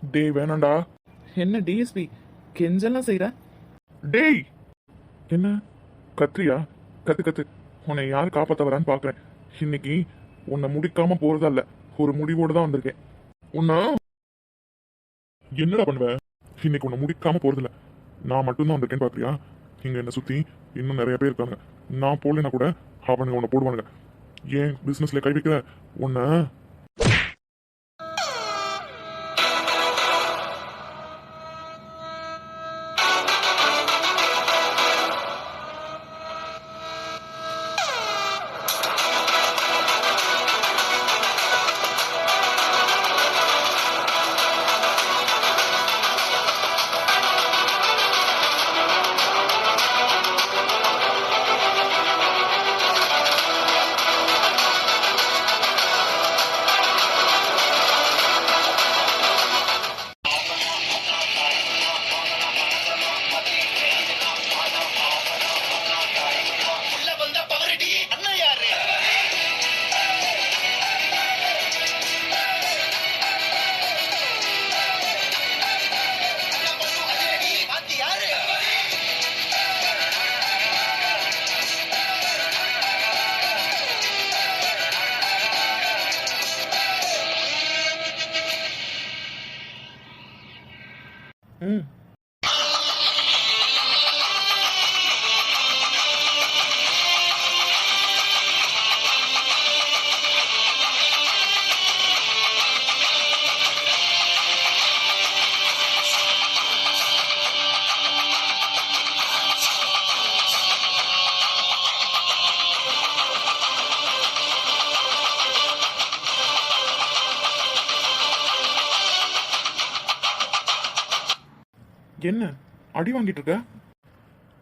டேய் வேணாண்டா. என்ன டிஎஸ்பி கெஞ்செல்லாம் செய்யற? டேய் என்ன கத்துறியா? கத்து கத்து. உன்னை யார் காப்பாத்த வரான்னு பாக்குறேன். இன்னைக்கு உன்னை முடிக்காம போறதா இல்ல, ஒரு முடிவோடு தான் வந்திருக்கேன். உன்னை என்னடா பண்ணுவ? இன்னைக்கு உன்னை முடிக்காம போறதில்ல, நான் மட்டும்தான் வந்திருக்கேன்னு பாக்குறியா? இங்க என்ன சுத்தி இன்னும் நிறைய பேர் இருக்காங்க. நான் போலனா கூட அவனுங்க உன்னை போடுவானுங்க. ஏன் பிசினஸ்ல கை வைக்கிற? உன்னை ம் என்ன அடி வாங்கிட்டு இருக்க?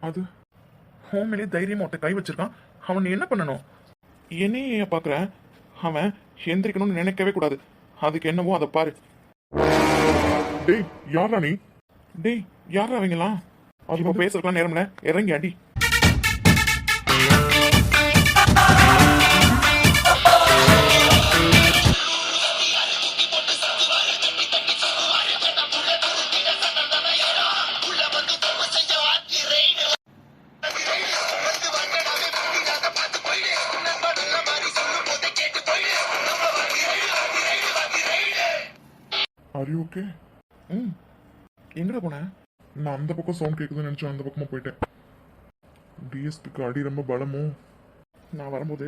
அது ஹோமிலே தைரியமா ஒருத்த கை வச்சிருக்கான். அவன் என்ன பண்ணணும்? என்னையே பாக்குற? அவன் எந்திரிக்கணும்னு நினைக்கவே கூடாது. அதுக்கு என்னவோ அதை பாரு. டேய் யாரா நீ? டேய் யாரா அவங்களாம்? இப்போ பேசுறதுலாம் நேரம்ல, இறங்கி அடி. Are you okay? ம் எங்கடா போன? நான் அந்த பக்கம் சவுண்ட் கேட்குதுன்னு நினைச்சேன், அந்த பக்கமா போயிட்டேன். டிஎஸ்பிக்கு அடி ரொம்ப பலமோ? நான் வரும்போது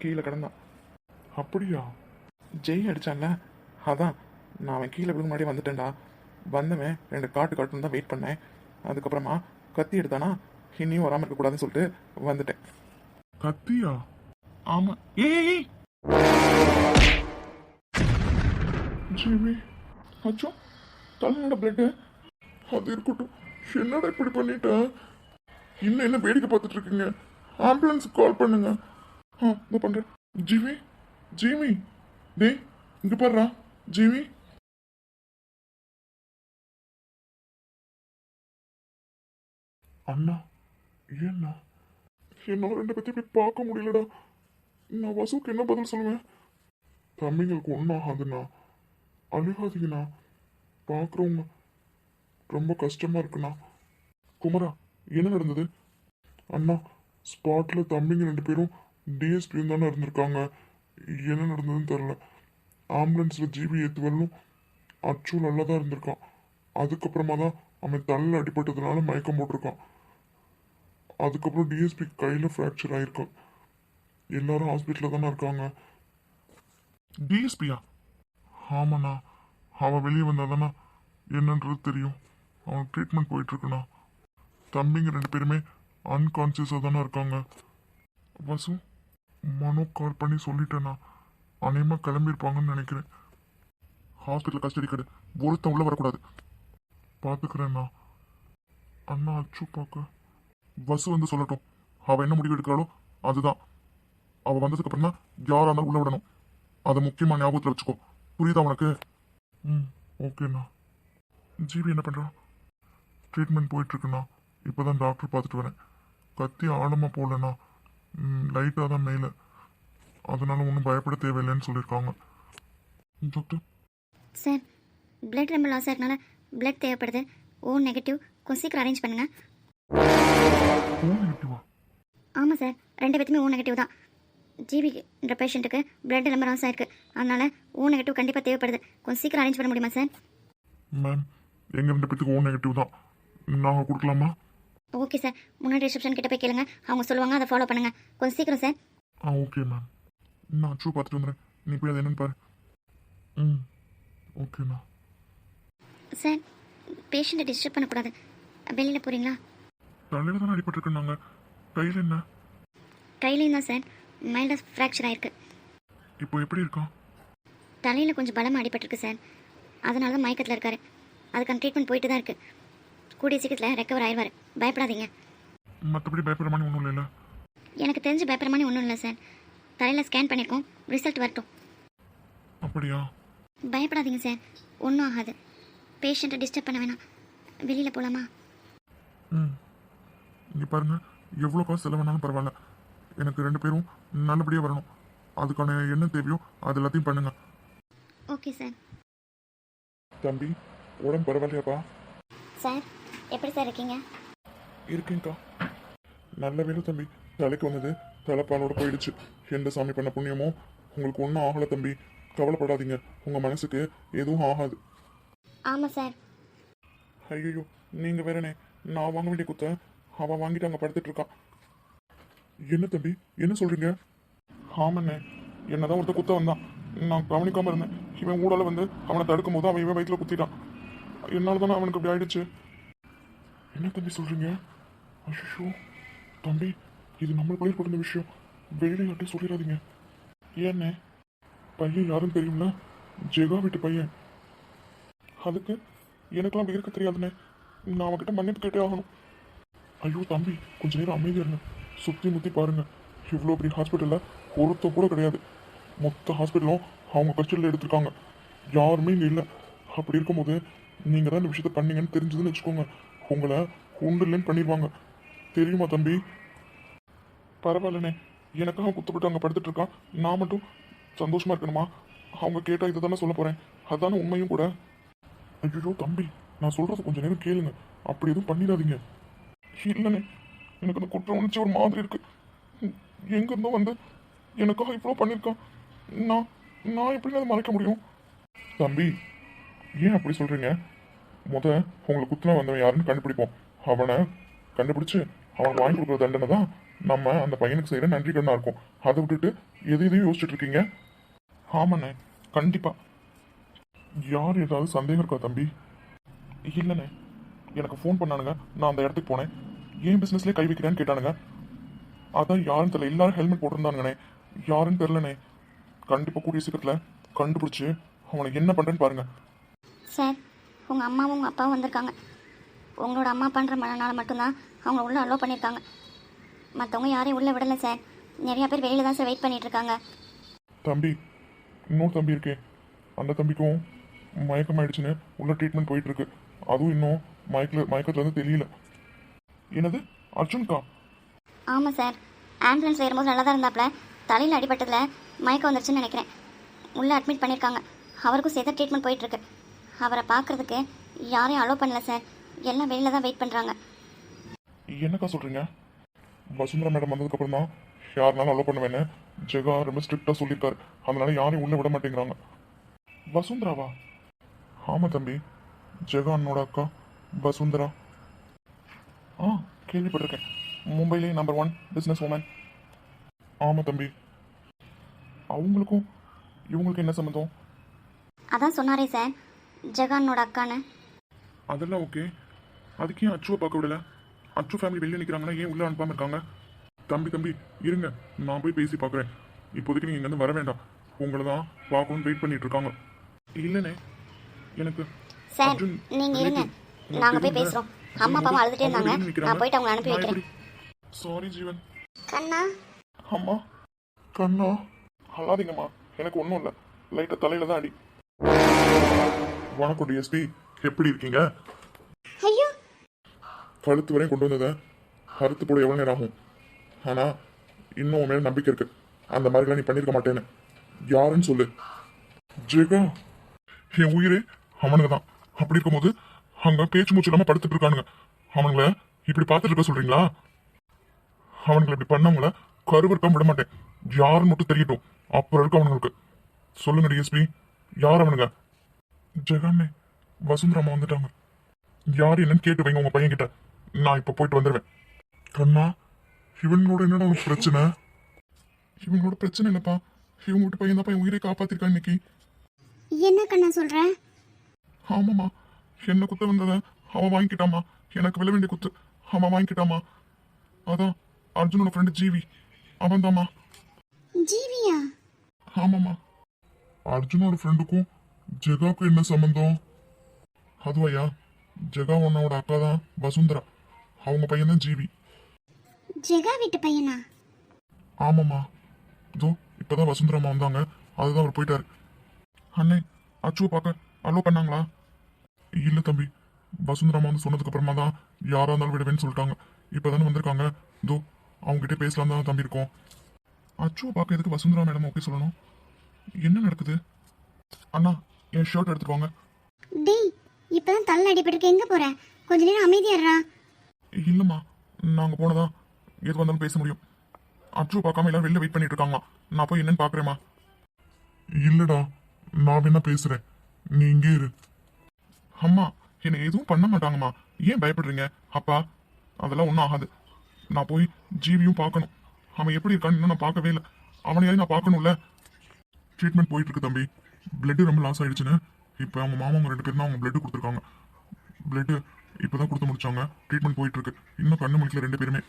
கீழே கிடந்தான். அப்படியா? ஜெய் அடிச்சான்ல, அதான் நான் அவன் கீழே விழுந்து முன்னாடியே வந்துட்டேன்டா. வந்தவன் 2 காட்டுன்னு தான் வெயிட் பண்ணேன். அதுக்கப்புறமா கத்தி எடுத்தானா, இனியும் வராமல் இருக்கக்கூடாதுன்னு சொல்லிட்டு வந்துட்டேன். கத்தியா? ஆமா. ஏய் ஜிவி அச்சோ, தலையோட பிளட்டு. அது இருக்கட்டும், என்னடா இப்படி பண்ணிட்ட? இன்னும் என்ன வேடிக்கை பார்த்துட்டு இருக்கீங்க? ஆம்புலன்ஸுக்கு கால் பண்ணுங்க. இதோ பண்றேன். ஜிவி ஜிவி டேய் இங்க பாருடா. ஜிவி அண்ணா ஏண்ணா என்னால 2 பத்தி போய் பார்க்க முடியலடா. நான் வசுக்கு என்ன பதில் சொல்லுவேன்? தம்பிங்களுக்கு ஒன்றும் ஆகாதுண்ணா, அழுகாதீங்கண்ணா. பார்க்குறவங்க ரொம்ப கஷ்டமா இருக்குண்ணா. குமரா என்ன நடந்தது? அண்ணா ஸ்பாட்டில் தம்பிங்க 2 பேரும் டிஎஸ்பியும் தானே இருந்திருக்காங்க. என்ன நடந்ததுன்னு தெரில. ஆம்புலன்ஸில் ஜிபி ஏற்று வரலும் அச்சு நல்லா தான் இருந்திருக்கான். அதுக்கப்புறமா தான் அவன் தலையில் அடிபட்டதுனால மயக்கம் போட்டிருக்கான். அதுக்கப்புறம் டிஎஸ்பி கையில் ஃப்ராக்சர் ஆகிருக்கான். எல்லாரும் ஹாஸ்பிட்டலில் தானே இருக்காங்க. டிஎஸ்பியா? ஆமாண்ணா, அவன் வெளியே வந்தால் தானே என்னன்றது தெரியும். அவன் ட்ரீட்மெண்ட் போயிட்டுருக்குண்ணா. தம்பிங்க 2 பேருமே அன்கான்சியஸாக தானே இருக்காங்க. வசு மனோ கால் பண்ணி சொல்லிட்டேண்ணா. அநேகமாக கிளம்பியிருப்பாங்கன்னு நினைக்கிறேன். ஹாஸ்பிட்டல் கஸ்டடி கார்டு ஒருத்தன் உள்ள வரக்கூடாது. பார்த்துக்கிறேண்ணா. அண்ணா அச்சு பார்க்க வசு வந்து சொல்லட்டும். அவள் என்ன முடிவு எடுக்கிறாளோ அதுதான். அவள் வந்ததுக்கப்புறம் தான் யாராக இருந்தாலும் உள்ள விடணும். அதை முக்கியமாக ஞாபகத்தில் வச்சுக்கோ. புரியுதா உனக்கு? ம் ஓகேண்ணா. ஜிபி என்ன பண்ணுறான்? ட்ரீட்மெண்ட் போயிட்டுருக்குண்ணா. இப்போ தான் டாக்டர் பார்த்துட்டு வரேன். கத்தி ஆழமாக போகலண்ணா, லைட்டாக தான் மேலே. அதனால ஒன்றும் பயப்பட தேவையில்லைன்னு சொல்லியிருக்காங்க. டாக்டர் சார், பிளட் ரொம்ப லாஸ் ஆகிறதுனால பிளட் தேவைப்படுது. O negative. கொஞ்சம் சீக்கிரம் அரேஞ்ச் பண்ணுங்கள். ஓ நெகட்டிவா? ஆமாம் சார், 2 பேத்துமே ஓ நெகட்டிவ் தான். ஜிபின்ற பேஷண்ட்டுக்கு பிளட் ரொம்ப லாஸ் ஆயிருக்கு. அதனால் ஓ நெகட்டிவ் கண்டிப்பாக தேவைப்படுது. கொஞ்சம் சீக்கிரம் அரேஞ்ச் பண்ண முடியுமா சார்? மேம், எங்கள் 2 பேத்துக்கு ஓ நெகட்டிவ் தான். நாங்கள் கொடுக்கலாமா? ஓகே சார், முன்னாடி ரிசப்ஷன் கிட்ட போய் கேளுங்க, அவங்க சொல்லுவாங்க, அதை ஃபாலோ பண்ணுங்கள். கொஞ்சம் சீக்கிரம் சார். Okay ma'am. நான் அச்சு பார்த்துட்டு வந்துடுறேன். நீ போய் அது என்னன்னு பாரு. ம், ஓகேண்ணா. சார், பேஷண்ட்டை டிஸ்டர்ப் பண்ணக்கூடாது. வெளியில் போகிறீங்களா? தலையில் தானே அடிபட்டுருக்குன்னாங்க. கையில் என்ன? கையிலையும் தான் சார், மைல்டாக ஃப்ராக்சர் ஆயிருக்கு. இப்போ எப்படி இருக்கா? தலையில் கொஞ்சம் பலமாக அடிபட்டிருக்கு சார். அதனால தான் மயக்கத்தில் இருக்காரு. அதுக்கான ட்ரீட்மெண்ட் போயிட்டு தான் இருக்குது. கூடிய சீக்கிரத்தில் ரெக்கவர் ஆயிடுவார். பயப்படாதீங்க. மற்றபடி பயப்படுற மாதிரி ஒன்றும் இல்லைல்ல? எனக்கு தெரிஞ்சு பயப்படுற மாதிரி ஒன்றும் இல்லை சார். தலையில் ஸ்கேன் பண்ணியிருக்கோம், ரிசல்ட் வரட்டும். அப்படியா? பயப்படாதீங்க சார், ஒன்றும் ஆகாது. பேஷண்ட்டை டிஸ்டர்ப் பண்ண வேணாம். வெளியில் போகலாமா? ம், இங்கே பாருங்க, எவ்வளோ காசு செலவானாலும் பரவாயில்ல. எனக்கு 2 பேரும் நல்லபடியாக வரணும். அதுக்கான என்ன தேவையோ அது எல்லாத்தையும் பண்ணுங்க. Okay sir. தம்பி, உடம்பு பரவாயில்லையாப்பா? சார், எப்படி சார் இருக்கீங்க? இருக்கேங்க்கா. நல்ல வேலை தம்பி, தலைக்கு வந்தது தலைப்பாலோட போயிடுச்சு. எந்த சாமி பண்ண புண்ணியமோ உங்களுக்கு ஒன்றும் ஆகலை தம்பி. கவலைப்படாதீங்க, உங்கள் மனசுக்கு எதுவும் ஆகாது. ஆமாம் சார். ஐயோ, நீங்கள் வேறனே, நான் வாங்க வேண்டிய குத்த அவன் வாங்கிட்டு அங்கே படுத்துட்டு இருக்கான். என்ன தம்பி, என்ன சொல்கிறீங்க? ஆமாண்ணே, என்னதான் ஒருத்தர் குத்த வந்தான். நான் கவனிக்காமல் இருந்தேன். இவன் ஊடால வந்து அவனை தடுக்கும் போது அவன் இவன் வயிற்றுல குத்திட்டான். என்னால் தானே அவனுக்கு இப்படி ஆயிடுச்சு. என்ன தம்பி சொல்கிறீங்க? ஐயோ தம்பி, இது நம்மளுக்குள்ளே போட்ட விஷயம். வெளியில யார்ட்டையும் சொல்லிடாதீங்க. ஏன்னே? பையன் யாருன்னு தெரியும்ல? ஜெகா வீட்டு பையன். அதுக்கு எனக்கெல்லாம் அப்படி இருக்க தெரியாதுண்ணே. நான் அவன்கிட்ட மன்னிப்பு கேட்டே ஆகணும். ஐயோ தம்பி, கொஞ்ச நேரம் அமைதியாக இருங்க. சுற்றி முற்றி பாருங்கள். இவ்வளோ பெரிய ஹாஸ்பிட்டலில் ஒருத்த கூட கிடையாது. மொத்த ஹாஸ்பிட்டலும் அவங்க கஸ்டடியில் எடுத்திருக்காங்க. யாருமே இங்கே இல்லை. அப்படி இருக்கும்போது நீங்கள் தான் இந்த விஷயத்த பண்ணீங்கன்னு தெரிஞ்சதுன்னு வச்சுக்கோங்க, உங்களை உண்டு இல்லைன்னு பண்ணிடுவாங்க. தெரியுமா தம்பி? பரவாயில்லண்ணே, எனக்காக குத்துப்பட்டு அங்கே படுத்துட்டு இருக்கான். நான் மட்டும் சந்தோஷமாக இருக்கணுமா? அவங்க கேட்டால் இதை தானே சொல்ல போகிறேன். அதுதானே உண்மையும் கூட. ஐயோ தம்பி, நான் சொல்கிறது கொஞ்சம் நேரம் கேளுங்க. அப்படி எதுவும் பண்ணிடாதீங்க. இல்லைண்ணே, எனக்கு அந்த குற்ற உணர்ச்சி ஒரு மாதிரி இருக்கு. எங்கேருந்தோ வந்து எனக்காக இவ்வளோ பண்ணியிருக்கான். நான் நான் எப்படி அதை மறைக்க முடியும்? தம்பி, ஏன் அப்படி சொல்கிறீங்க? உங்களை குத்துனா வந்தவன் யாருன்னு கண்டுபிடிப்போம். அவனை கண்டுபிடிச்சு அவனுக்கு வாங்கி கொடுக்குற தண்டனை தான் நம்ம அந்த பையனுக்கு செய்கிற நன்றி கடனாக இருக்கும். அதை விட்டுட்டு எதையும் யோசிச்சுட்டு இருக்கீங்க? ஆமாண்ணே, கண்டிப்பாக. யார் ஏதாவது சந்தேகம் இருக்கா தம்பி? இல்லைண்ணே, எனக்கு ஃபோன் பண்ணானுங்க. நான் அந்த இடத்துக்கு போனேன். ஏன் பிஸ்னஸ்லேயே கை வைக்கிறேன்னு கேட்டானுங்க. அதான் யாருன்னு தெரியல. எல்லாரும் ஹெல்மெட் போட்டிருந்தானுங்கண்ணே. யாருன்னு தெரிலண்ணே. கண்டிப்பாக கூடிய சீக்கிரத்தில் கண்டுபிடிச்சி அவனை என்ன பண்ணுறேன்னு பாருங்கள். சார், உங்கள் அம்மாவும் உங்கள் அப்பாவும் வந்திருக்காங்க. உங்களோட அம்மா பண்ணுற மனநாள் மட்டும்தான் அவங்க உள்ளே அலோவ் பண்ணியிருக்காங்க. மற்றவங்க யாரையும் உள்ளே விடலை சார். நிறையா பேர் வெளியில் தான் சார் வெயிட் பண்ணிகிட்ருக்காங்க. தம்பி, இன்னொரு தம்பி இருக்கே, அந்த தம்பிக்கும் மயக்கமாயிடுச்சுன்னு உள்ள ட்ரீட்மெண்ட் போயிட்டுருக்கு. அதுவும் இன்னும் மயக்கத்துலேருந்து தெரியல. என்னது, அர்ஜுன்கா? ஆமாம் சார், ஆம்புலன்ஸில் ஏறும்போது நல்லா தான் இருந்தாப்புல. தலையில் அடிபட்டதில் மயக்கம் வந்துருச்சுன்னு நினைக்கிறேன். உள்ளே அட்மிட் பண்ணியிருக்காங்க. அவருக்கும் சேர்த்து ட்ரீட்மெண்ட் போயிட்டுருக்கு. அவரை பார்க்குறதுக்கு யாரையும் அலோவ் பண்ணல சார். எல்லாம் வெளியில் தான் வெயிட் பண்ணுறாங்க. என்னக்கா சொல்கிறீங்க? வசுந்தரா மேடம் வந்ததுக்கப்புறம் தான் யாருனாலும் அலோவ் பண்ணுவேன்னு ஜெகா ரொம்ப ஸ்ட்ரிக்டாக சொல்லியிருக்காரு. அதனால யாரையும் உள்ளே விட மாட்டேங்கிறாங்க. வசுந்தராவா? ஆமாம் தம்பி, ஜெகா அண்ணோட அக்கா வசுந்தரா. கேள்விப்பட்டிருக்கேன். மும்பையிலே நம்பர் 1 பிஸ்னஸ் உமன். ஆமாம் தம்பி. அவங்களுக்கும் இவங்களுக்கு என்ன சம்மந்தம்? அதான் சொன்னாரே சார், ஜெகானோட அக்கான்னு. அதெல்லாம் ஓகே. அதுக்கு ஏன் அச்சுவை பார்க்க விடல? அச்சு ஃபேமிலி வெளியே நிற்கிறாங்கன்னா ஏன் உள்ளே அனுப்பாமல் இருக்காங்க? தம்பி இருங்க, நான் போய் பேசி பார்க்குறேன். இப்போதைக்கு நீங்கள் இங்கேருந்து வர வேண்டாம். உங்களை தான் பார்க்கணும்னு வெயிட் பண்ணிட்டு இருக்காங்க. இல்லைண்ணே, எனக்கு சார் அர்ஜுன் நீங்கள் இருங்க, நாங்கள் போய் பேசுகிறோம். அம்மா அப்பாவும் அழுதுகிட்டே இருந்தாங்க. நான் போயிட்டு அவங்களை அனுப்பி வைக்கிறேன். சாரி ஜீவன். கண்ணா. அம்மா, கண்ணா, அழாதீங்கம்மா. எனக்கு ஒன்றும் இல்லை, லைட்டாக தலையில தான் அடி. வணக்கம் டிஎஸ்பி, எப்படி இருக்கீங்க? ஐயோ, கழுத்து வரையும் கொண்டு வந்ததை அறுத்து போட எவ்வளோ நேரம் ஆகும்? ஆனால் இன்னும் உன் மேலே நம்பிக்கை இருக்கு. அந்த மாதிரிலாம் நீ பண்ணியிருக்க மாட்டேன்னு. யாருன்னு சொல்லு. ஜெகா, என் உயிரே, அவனுங்க தான். அப்படி இருக்கும்போது அங்க பேச்சு மூச்சு இல்லாம படுத்துட்டு இருக்கானுங்க. அவனுங்கள இப்படி பார்த்துட்டு இருக்க சொல்றீங்களா? அவனுங்களை இப்படி பண்ணவங்கள கருவிற்காம விட மாட்டேன். யாருன்னு மட்டும் தெரியட்டும், அப்புறம் இருக்கு அவனுங்களுக்கு. சொல்லுங்க டிஎஸ்பி, யார் அவனுங்க? ஜெகாமே, வசுந்தராமா வந்துட்டாங்க. யார் என்னன்னு கேட்டு வைங்க உங்க பையன் கிட்ட. நான் இப்ப போயிட்டு வந்துடுவேன். கண்ணா, இவனோட என்னடா உனக்கு பிரச்சனை? இவனோட பிரச்சனை இல்லப்பா, இவங்க வீட்டு பையன் தான் என் உயிரை காப்பாத்திருக்கான் இன்னைக்கு. என்ன கண்ணா சொல்ற? ஆமாம்மா, என்ன குத்த வந்தத அவன் வாங்கிக்கிட்டாமா. எனக்கு விழ வேண்டிய குத்து அவன் வாங்கிக்கிட்டாமா. அதான் அர்ஜுனோட ஃப்ரெண்டு ஜீவி, அவன் தாம்மா. ஜீவியா? ஆமாம்மா, அர்ஜுனோட ஃப்ரெண்டுக்கும் ஜெகாவுக்கும் என்ன சம்பந்தம்? அதுவாயா, ஜெகா உன்னோட அக்கா தான் வசுந்தரா, அவங்க பையன் தான் ஜீவி. ஜெகா வீட்டு பையனா? ஆமாம்மா, இதோ இப்பதான் வசுந்தராமா வந்தாங்க, அதுதான் அவர் போயிட்டாரு. அண்ணே, அச்சுவை பார்க்க அலோ பண்ணாங்களா? இல்ல தம்பி, வசுந்தராமா வந்து சொன்னதுக்கு அப்புறமா தான் யாரா இருந்தாலும் விடுவேன்னு சொல்லிட்டாங்க. இப்பதானே வந்திருக்காங்க, இதோ அவங்ககிட்ட பேசலாம் தான் தம்பி இருக்கோம். அச்சுவை பார்க்க எதுக்கு வசுந்தரா மேடம் ஓகே சொல்லணும்? என்ன நடக்குது? அண்ணா, என் ஷர்ட் எடுத்துட்டு வாங்க. டேய், இப்பதான் தள்ள அடிபட்டிருக்கு, எங்க போற? கொஞ்ச நேரம் அமைதியாடுறா. இல்லம்மா, நாங்க போனதான் எது வந்தாலும் பேச முடியும். அச்சுவை பார்க்காம எல்லாரும் வெளில வெயிட் பண்ணிட்டு இருக்காங்களா, நான் போய் என்னன்னு பாக்குறேம்மா. இல்லடா, நான் வேணா பேசுறேன், நீ இங்கே இரு. அம்மா, என்னை எதுவும் பண்ண மாட்டாங்கம்மா, ஏன் பயப்படுறீங்க? அப்பா, அதெல்லாம் ஒன்றும் ஆகாது. நான் போய் ஜீவியும் பார்க்கணும். அவன் எப்படி இருக்கான்னு இன்னும் நான் பார்க்கவே இல்லை. அவனையாவது நான் பார்க்கணும்ல. ட்ரீட்மெண்ட் போயிட்டு இருக்கு தம்பி. பிளட்டு ரொம்ப லாஸ் ஆயிடுச்சுன்னு இப்போ அவங்க மாமாங்க 2 பேரும் தான் அவங்க பிளட்டு கொடுத்துருக்காங்க. பிளட்டு இப்போதான் கொடுத்து முடிச்சாங்க. ட்ரீட்மெண்ட் போயிட்டு இருக்கு. இன்னும் கண்ணு முடிக்கல 2 பேருமே.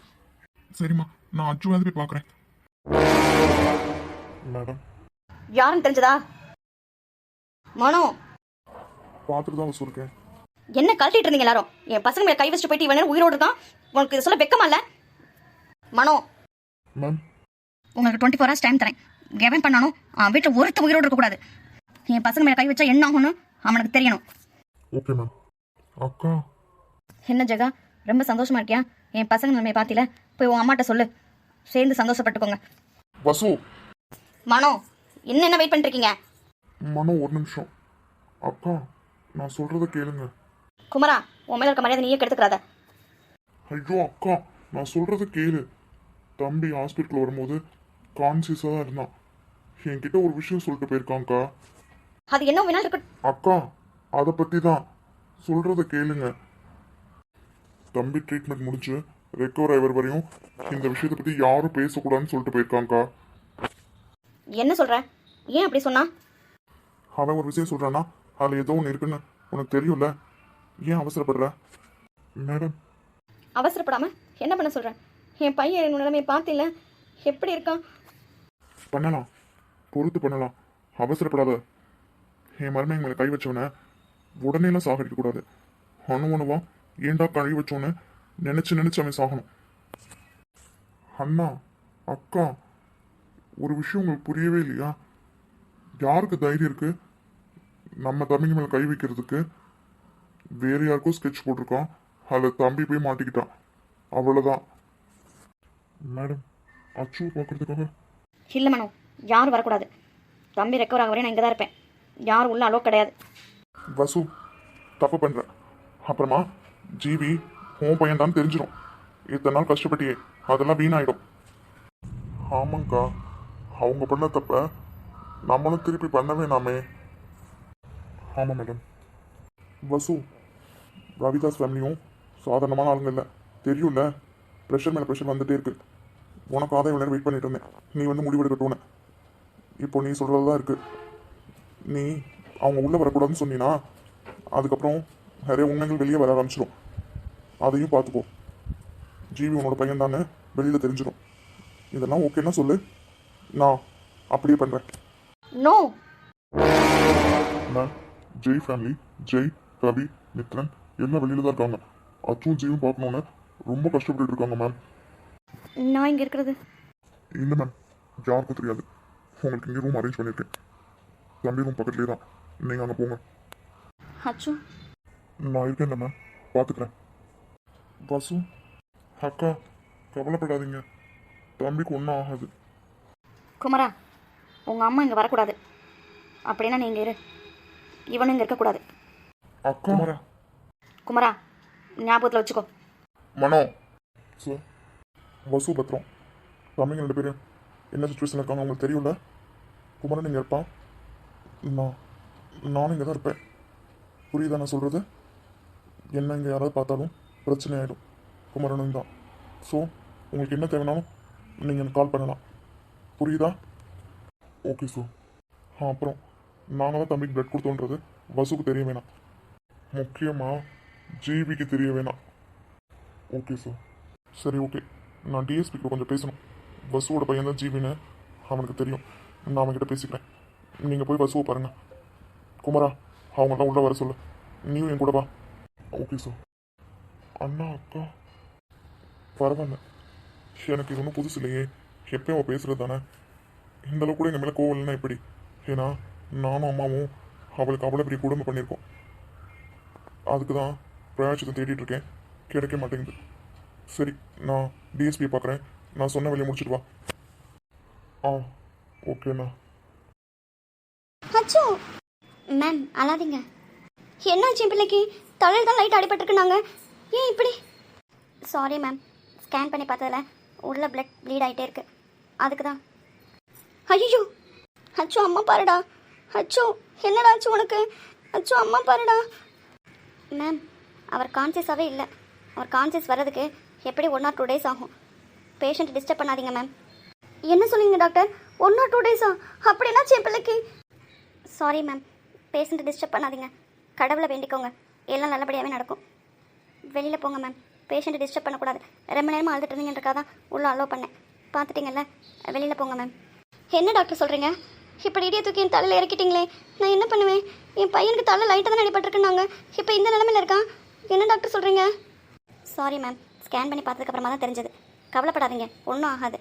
சரிம்மா, நான் அச்சுவாவது போய் பார்க்குறேன். மேடம், யாருன்னு தெரிஞ்சதா? மனோ, பார்த்துட்டு தான் வசூருக்கேன். என்ன கழட்டிட்டு இருந்தீங்க எல்லாரும்? என் பசங்க மேல கை வச்சுட்டு போயிட்டு இவன் உயிரோடு இருக்கான். உனக்கு இதை சொல்ல வெக்கமா இல்ல? மனோ, மேம், உங்களுக்கு 24 hours டைம் தரேன். எவன் பண்ணாலும் வீட்டில் ஒருத்த உயிரோடு இருக்கக்கூடாது. என் பசங்க மேல கை வச்சா என்ன ஆகும்னு அவனுக்கு தெரியணும். Okay ma'am. அக்கா, என்ன ஜெகா, ரொம்ப சந்தோஷமா இருக்கியா? என் பசங்க நிலைமையை பார்த்தில, போய் உன் அம்மாட்ட சொல்லு, சேர்ந்து சந்தோஷப்பட்டுக்கோங்க. வசு. மனோ, என்ன வெயிட் பண்ணிட்டு இருக்கீங்க? மனோ, ஒரு நிமிஷம். அக்கா, நான் சொல்றத கேளுங்க. குமரா, உன் மேல இருக்க மரியாதை நீயே கெடுத்துக்கிறாத. ஐயோ அக்கா, நான் சொல்றத கேளு. தம்பி ஹாஸ்பிட்டல் வரும்போது கான்சியஸாக தான் இருந்தான். என்கிட்ட ஒரு விஷயம் சொல்லிட்டு போயிருக்காங்க்கா. அது என்ன வேணாலும் இருக்கு. அக்கா, அதை பற்றி தான் சொல்றத கேளுங்க. தம்பி ட்ரீட்மெண்ட் முடிச்சு ரெக்கவர் ஆகிற வரையும் இந்த விஷயத்தை பற்றி யாரும் பேசக்கூடாதுன்னு சொல்லிட்டு போயிருக்காங்க்கா. என்ன சொல்ற? ஏன் அப்படி சொன்னா? அவன் ஒரு விஷயம் சொல்றானா, அதில் ஏதோ ஒன்று இருக்குன்னு உனக்கு தெரியும்ல, ஏன் அவசரப்படுற? மேடம், அவசரப்படாம என்ன பண்ண சொல்ற? என் பையன் என் நிலைமையை பார்த்தில்ல, எப்படி இருக்கான்? பண்ணலாம், பொறுத்து பண்ணலாம், அவசரப்படாத. என் மருமை மேலே கை வச்சவனை உடனேலாம் சாகடிக்க கூடாது. அணுவா ஏண்டா கை வச்சோன்னு நினைச்சு அவன் சாகணும். அண்ணா, அக்கா, ஒரு விஷயம் உங்களுக்கு புரியவே இல்லையா? யாருக்கு தைரியம் இருக்கு நம்ம தம்பிங்க மேலே கை வைக்கிறதுக்கு? வேற யாருக்கும் ஸ்கெட்ச் போட்டிருக்கான், அதில் தம்பி போய் மாட்டிக்கிட்டான், அவ்வளோதான். மேடம், அச்சு பார்க்கறதுக்காக. இல்லை மனோ, யாரும் வரக்கூடாது. தம்பி ரெக்கவர் ஆக வரையும் நான் இங்கே தான் இருப்பேன். யாரும் உள்ள அலோ கிடையாது. வசு, தப்பு பண்ற. அப்புறமா ஜீவி உன் பையன் தான் தெரிஞ்சிடும். இத்தனை நாள் கஷ்டப்பட்டியே, அதெல்லாம் வீணாயிடும். ஆமாங்க்கா, அவங்க பண்ண தப்ப நம்மளும் திருப்பி பண்ணவே நாமே. ஆமாம் மேடம். வசு, ரவிதாஸ் ஃபேமிலியும் சாதாரணமான ஆளுங்க இல்லை, தெரியும்ல. ப்ரெஷர் மேலே ப்ரெஷர் வந்துட்டே இருக்கு. உனக்கு ஆதாயம் நேரம் வெயிட் பண்ணிட்டு இருந்தேன், நீ வந்து முடிவெடுக்கட்டும்னு. இப்போ நீ சொல்கிறது தான் இருக்கு. நீ அவங்க உள்ளே வரக்கூடாதுன்னு சொன்னீங்கன்னா அதுக்கப்புறம் நிறைய உண்மைகள் வெளியே வர ஆரம்பிச்சிடும். அதையும் பார்த்துக்கோ. ஜீவி உன்னோட பையன் தானே வெளியில் தெரிஞ்சிடும். இதெல்லாம் ஓகேன்னா சொல்லு, நான் அப்படியே பண்ணுறேன். No. Ma'am, Jai family, Jai, Ravi, Mithran எல்லாம் வெளியில் தான் இருக்காங்க. அச்சும் ஜீவும் பார்க்கணுன்னு ரொம்ப கஷ்டப்பட்டு இருக்காங்க மேம். நான் இங்கே இருக்கிறது இல்லை மேம், யாருக்கும் தெரியாது. உங்களுக்கு இங்கே ரூம் அரேஞ்ச் பண்ணியிருக்கேன். தம்பி ரூம் பக்கத்துலேயே தான், நீங்கள் அங்கே போங்க. அச்சு, நான் இருக்கேன்ல மேம், பார்த்துக்கிறேன். வசு, அக்கா, கவலைப்படாதீங்க, தம்பிக்கு ஒன்றும் ஆகாது. குமரா, உங்கள் அம்மா இங்கே வரக்கூடாது. அப்படின்னா நீங்கள் இரு, இவனும் இங்கே இருக்கக்கூடாது. அக்கா குமாரா குமரா ஞாபகத்தில் வச்சுக்கோ. மனோ சார் வசு பத்திரம் தம்பிங்க 2 பேரும் என்ன சுச்சுவேஷனில் இருக்காங்க உங்களுக்கு தெரியும்ல. குமரன் இங்கே இருப்பான், நானும் இங்கே தான் இருப்பேன். புரியுதா நான் சொல்கிறது? என்ன இங்கே யாராவது பார்த்தாலும் பிரச்சனை ஆகிடும். குமரனும் தான். ஸோ உங்களுக்கு என்ன தேவைனாலும் நீங்கள் எனக்கு கால் பண்ணலாம். புரியுதா? Okay sir. அப்புறம் நாங்கள் தான் தம்பிக்கு பிளட் கொடுத்தோன்றது வசுக்கு தெரிய வேணாம். முக்கியமாக ஜிவிக்கு தெரிய வேணாம். Okay sir. சரி ஓகே, நான் டிஎஸ்பிக்கு கொஞ்சம் பேசணும். வசுவோட பையன் தான் ஜீவின்னு அவனுக்கு தெரியும். நான் அவன்கிட்ட பேசிக்கிறேன். நீங்கள் போய் வசுவை பாருங்கள். குமரா அவங்களாம் உள்ளே வர சொல்லு. நீயும் என் கூட வா. Okay sir. அண்ணா அக்கா பரவாயில்ல, எனக்கு இது ஒன்றும் புதுசு இல்லையே. எப்பயும் அவள் பேசுகிறது தானே. இந்தளவு கூட எங்கள் மேலே கோவம் இல்லைன்னா எப்படி? ஏன்னா நானும் அம்மாவும் அவளுக்கு அவ்வளோ பெரிய குடும்பம் பண்ணியிருக்கோம். அதுக்கு தான் பிரயாச்சத்தை தேடிட்டு இருக்கேன், கிடைக்க மாட்டேங்குது. சரி நான் டிஎஸ்பியை பார்க்குறேன். நான் சொன்ன வேலையை முடிச்சுட்டு வா. ஆ ஓகேண்ணா. அச்சோ மேம் அழாதீங்க. என்னாச்சு என் பிள்ளைக்கு? தலையில் தான் லைட் அடிபட்டுருக்குனாங்க. ஏன் இப்படி? சாரி மேம், ஸ்கேன் பண்ணி பார்த்ததில் உள்ள பிளட் ப்ளீட் ஆகிட்டே இருக்கு, அதுக்கு தான். ஐயோ அச்சோ அம்மா பாருடா. அச்சோ என்னடா ஆச்சு உனக்கு? அச்சோ அம்மா பாருடா. மேம் அவர் கான்சியஸாகவே இல்லை. அவர் கான்சியஸ் வர்றதுக்கு எப்படி 1 or 2 days ஆகும். பேஷண்ட் டிஸ்டர்ப் பண்ணாதீங்க மேம். என்ன சொல்லுங்க டாக்டர்? 1 or 2 days அப்படி என்னாச்சு என் பிள்ளைக்கு? சாரி மேம், பேஷண்ட்டை டிஸ்டர்ப் பண்ணாதீங்க. கடவுளை வேண்டிக்கோங்க, எல்லாம் நல்லபடியாகவே நடக்கும். வெளியில் போங்க மேம், பேஷண்ட்டை டிஸ்டர்ப் பண்ணக்கூடாது. ரொம்ப நேரமாக அழுதுட்டு இருந்தீங்கன்றக்காக தான் உள்ளே அலோவ் பண்ணேன். பார்த்துட்டிங்கல்ல, வெளியில் போங்க மேம். என்ன டாக்டர் சொல்கிறீங்க? இப்படி இடியை தூக்கி என் தலையில் இறக்கிட்டீங்களே, நான் என்ன பண்ணுவேன்? என் பையனுக்கு தலை லைட்டாக தான் அடிபட்டிருக்குன்னாங்க, இப்போ இந்த நிலமையில் இருக்கான். என்ன டாக்டர் சொல்கிறீங்க? சாரி மேம், ஸ்கேன் பண்ணி பார்த்ததுக்கப்புறமா தான் தெரிஞ்சது. கவலைப்படாதீங்க, ஒன்றும் ஆகாது.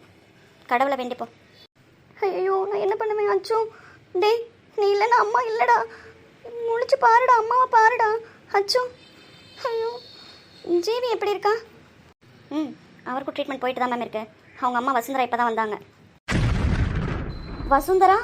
கடவுளை வேண்டிப்போம். ஐயோ நான் என்ன பண்ணுவேன்? அச்சோ டேய், நீ இல்லைன்னா அம்மா இல்லைடா. முழிச்சு பாருடா, அம்மாவை பாருடா. அச்சோ ஐயோ. ஜீவி எப்படி இருக்கா? அவருக்கும் ட்ரீட்மெண்ட் போயிட்டு தான் மேம் இருக்கு. அவங்க அம்மா வசுந்தரா இப்போ தான் வந்தாங்க. வசுந்தரா